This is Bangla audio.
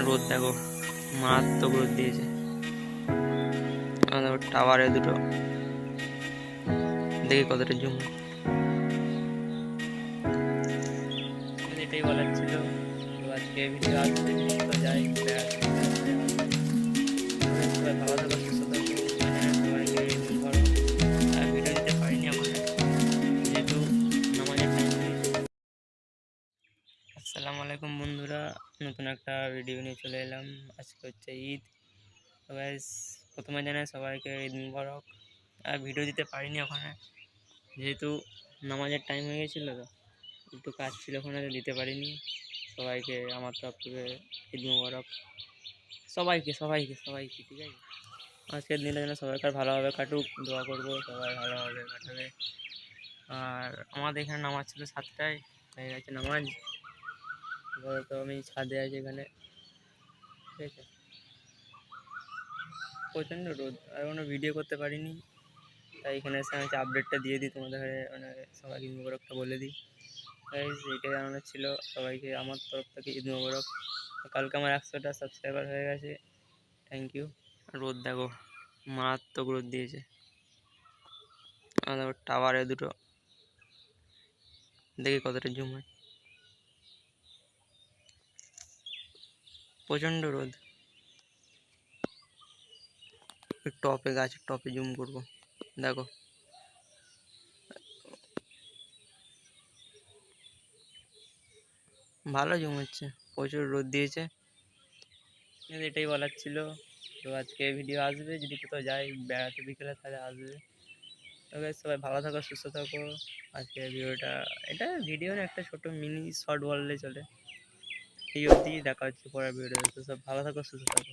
রোদ দেখো, মারাত্মক রোদ দিয়েছে। টাওয়ারে দুটো দেখি কতটা জুম। এটাই বলার ছিল। তো আজকে ভিডিও আসবে, তো যাই বেড়াতে। সবাই ভালো থাকো, সুস্থ থাকো। সবাইকে ধরো আর ভিডিও দিতে পারিনি আমার, যেহেতু নামাজের টাইম হয়েছে। আসসালামু আলাইকুম বন্ধুরা, নতুন একটা ভিডিও নিয়ে চলে এলাম। আজকে হচ্ছে ঈদ। তো গাইস, প্রথমে জানাই সবাইকে ঈদ মুবারক। আর ভিডিও দিতে পারিনি ওখানে, যেহেতু নামাজের টাইম হয়ে গেছিলো, তো একটু কাজ ছিল ওখানে, দিতে পারিনি। সবাইকে আমার তরফ থেকে ঈদ মুবারক। সবাইকে সবাইকে সবাইকে ঠিক আছে। আজকের দিনটা যেন সবাইকার ভালোভাবে কাটুক, দোয়া করবো সবাই ভালোভাবে কাটাবে। আর আমাদের এখানে নামাজ ছিল 7টায়, হয়ে গেছে নামাজ। তো আমি ছাদে আছি এখানে, ঠিক আছে। প্রচণ্ড রোদ, আর কোনো ভিডিও করতে পারিনি, তাই এখানে এসে আমি আপডেটটা দিয়ে দিই তোমাদের, মানে সবাইকে ঈদ মুবারকটা বলে দিই। এইটাই জানানোর ছিল সবাইকে আমার তরফ থেকে ঈদ মুবারক। কালকে আমার 100টা সাবস্ক্রাইবার হয়ে গেছে, থ্যাংক ইউ। রোদ দেখো, মারাত্মক রোদ দিয়েছে। টাওয়ারে দুটো দেখি কতটা জুম হয়। প্রচণ্ড রোদ। টপে, গাছের টপে জুম করবো, দেখো ভালো জুম হচ্ছে। প্রচুর রোদ দিয়েছে, এটাই বলার ছিল। তো আজকে ভিডিও আসবে, যদি কোথাও যাই বেড়াতে বিকেলে তাহলে আসবে। তবে সবাই ভালো থাকো, সুস্থ থাকো। আজকে ভিডিওটা, এটা ভিডিও না, একটা ছোট মিনি শর্ট বললে চলে। এই অবধি, দেখা হচ্ছে পরের ভিডিওতে। তো সব ভালো থাকো, সুস্থ থাকো।